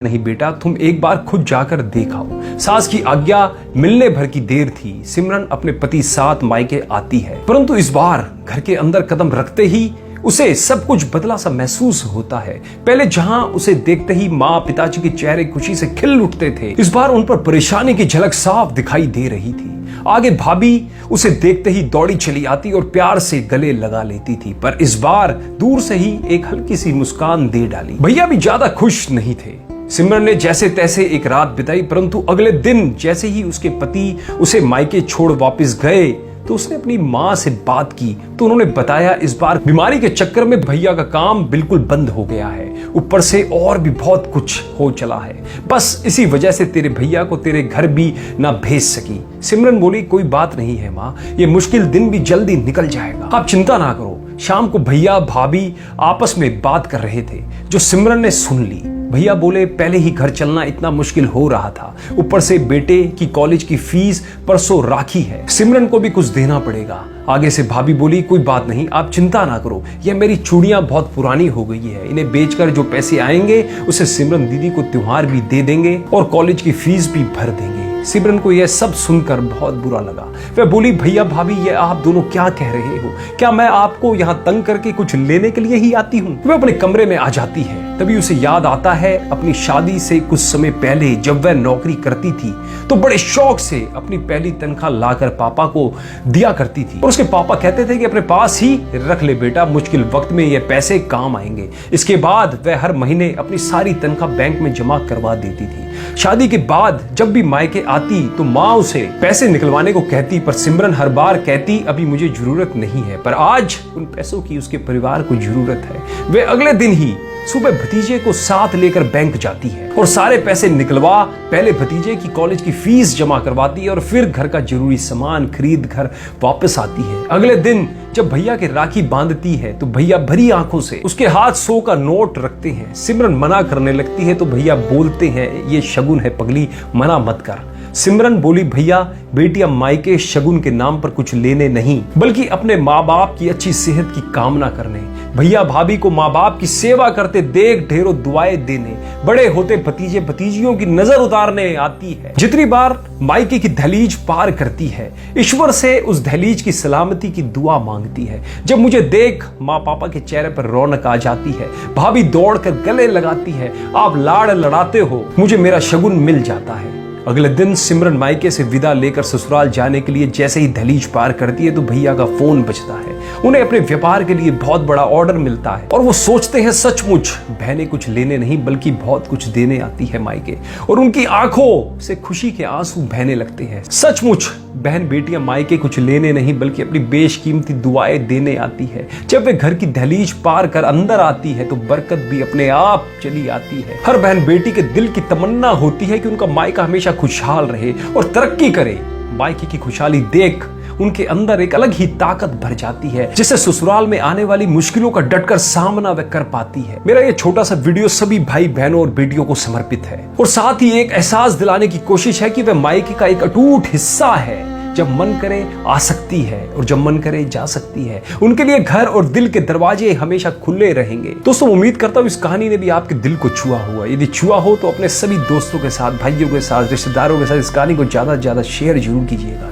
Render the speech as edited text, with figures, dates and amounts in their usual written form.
नहीं बेटा, तुम एक बार खुद जाकर देख आओ। सास की आज्ञा मिलने भर की देर थी। सिमरन अपने पति साथ मायके आती है, परंतु इस बार घर के अंदर कदम रखते ही उसे सब कुछ बदला सा महसूस होता है। पहले जहां उसे देखते ही माँ पिताजी के चेहरे खुशी से खिल उठते थे, इस बार उन पर परेशानी की झलक साफ दिखाई दे रही थी। आगे भाभी उसे देखते ही दौड़ी चली आती और प्यार से गले लगा लेती थी, पर इस बार दूर से ही एक हल्की सी मुस्कान दे डाली। भैया भी ज्यादा खुश नहीं थे। सिमरन ने जैसे तैसे एक रात बिताई, परंतु अगले दिन जैसे ही उसके पति उसे मायके छोड़ वापस गए तो उसने अपनी माँ से बात की तो उन्होंने बताया इस बार बीमारी के चक्कर में भैया का काम बिल्कुल बंद हो गया है, ऊपर से और भी बहुत कुछ हो चला है। बस इसी वजह से तेरे भैया को तेरे घर भी ना भेज सकी। सिमरन बोली, कोई बात नहीं है माँ, ये मुश्किल दिन भी जल्दी निकल जाएगा, आप चिंता ना करो। शाम को भैया भाभी आपस में बात कर रहे थे जो सिमरन ने सुन ली। भैया बोले, पहले ही घर चलना इतना मुश्किल हो रहा था, ऊपर से बेटे की कॉलेज की फीस परसों राखी है, सिमरन को भी कुछ देना पड़ेगा। आगे से भाभी बोली, कोई बात नहीं, आप चिंता ना करो, यह मेरी चूड़ियां बहुत पुरानी हो गई है, इन्हें बेचकर जो पैसे आएंगे उसे सिमरन दीदी को त्योहार भी दे देंगे और कॉलेज की फीस भी भर देंगे। सिमरन को यह सब सुनकर बहुत बुरा लगा। वह बोली, भैया भाभी ये आप दोनों क्या कह रहे हो? क्या मैं आपको यहाँ तंग करके कुछ लेने के लिए ही आती हूँ? वह अपने कमरे में आ जाती है। तभी उसे याद आता है अपनी शादी से कुछ समय पहले जब वह नौकरी करती थी तो बड़े शौक से अपनी पहली तनख्वाह लाकर पापा को दिया करती थी और उसके पापा कहते थे कि अपने पास ही रख ले बेटा, मुश्किल वक्त में ये पैसे काम आएंगे। इसके बाद वह हर महीने अपनी सारी तनख्वाह बैंक में जमा करवा देती थी। शादी के बाद जब भी मायके आती तो माँ उसे पैसे निकलवाने को कहती, पर सिमरन हर बार कहती अभी मुझे जरूरत नहीं है। पर आज उन पैसों की उसके परिवार को जरूरत है। वे अगले दिन ही सुबह भतीजे को साथ लेकर बैंक जाती है और सारे पैसे निकलवा पहले भतीजे की कॉलेज की फीस जमा करवाती है और फिर घर का जरूरी सामान खरीद घर वापस आती है। अगले दिन जब भैया के राखी बांधती है तो भैया भरी आंखों से उसके हाथ 100 का नोट रखते हैं। सिमरन मना करने लगती है तो भैया बोलते हैं, ये शगुन है पगली, मना मत कर। सिमरन बोली, भैया बेटियां मायके शगुन के नाम पर कुछ लेने नहीं बल्कि अपने माँ बाप की अच्छी सेहत की कामना करने, भैया भाभी को माँ बाप की सेवा करते देख ढेरों दुआएं देने, बड़े होते भतीजे भतीजियों की नजर उतारने आती है। जितनी बार मायके की दहलीज पार करती है ईश्वर से उस दहलीज की सलामती की दुआ मांगती है। जब मुझे देख माँ पापा के चेहरे पर रौनक आ जाती है, भाभी दौड़कर गले लगाती है, आप लाड़ लड़ाते हो, मुझे मेरा शगुन मिल जाता है। अगले दिन सिमरन मायके से विदा लेकर ससुराल जाने के लिए जैसे ही दहलीज पार करती है तो भैया का फोन बजता है। उन्हें अपने व्यापार के लिए बहुत बड़ा ऑर्डर मिलता है और वो सोचते हैं सचमुच बहनें कुछ लेने नहीं बल्कि बहुत कुछ देने आती है मायके, और उनकी आंखों से खुशी के आंसू बहने लगते हैं। सचमुच बहन बेटियां मायके कुछ लेने नहीं बल्कि अपनी बेशकीमती दुआएं देने आती है। जब वे घर की दहलीज पार कर अंदर आती है तो बरकत भी अपने आप चली आती है। हर बहन बेटी के दिल की तमन्ना होती है कि उनका मायका हमेशा खुशहाल रहे और तरक्की करे। मायके की खुशहाली देख उनके अंदर एक अलग ही ताकत भर जाती है जिससे ससुराल में आने वाली मुश्किलों का डटकर सामना वह कर पाती है। मेरा ये छोटा सा वीडियो सभी भाई बहनों और बेटियों को समर्पित है और साथ ही एक एहसास दिलाने की कोशिश है कि वह मायके का एक अटूट हिस्सा है। जब मन करे आ सकती है और जब मन करे जा सकती है। उनके लिए घर और दिल के दरवाजे हमेशा खुले रहेंगे। दोस्तों, उम्मीद करता हूँ इस कहानी ने भी आपके दिल को छुआ हुआ। यदि छुआ हो तो अपने सभी दोस्तों के साथ, भाइयों के साथ, रिश्तेदारों के साथ इस कहानी को ज्यादा से ज्यादा शेयर जरूर कीजिएगा।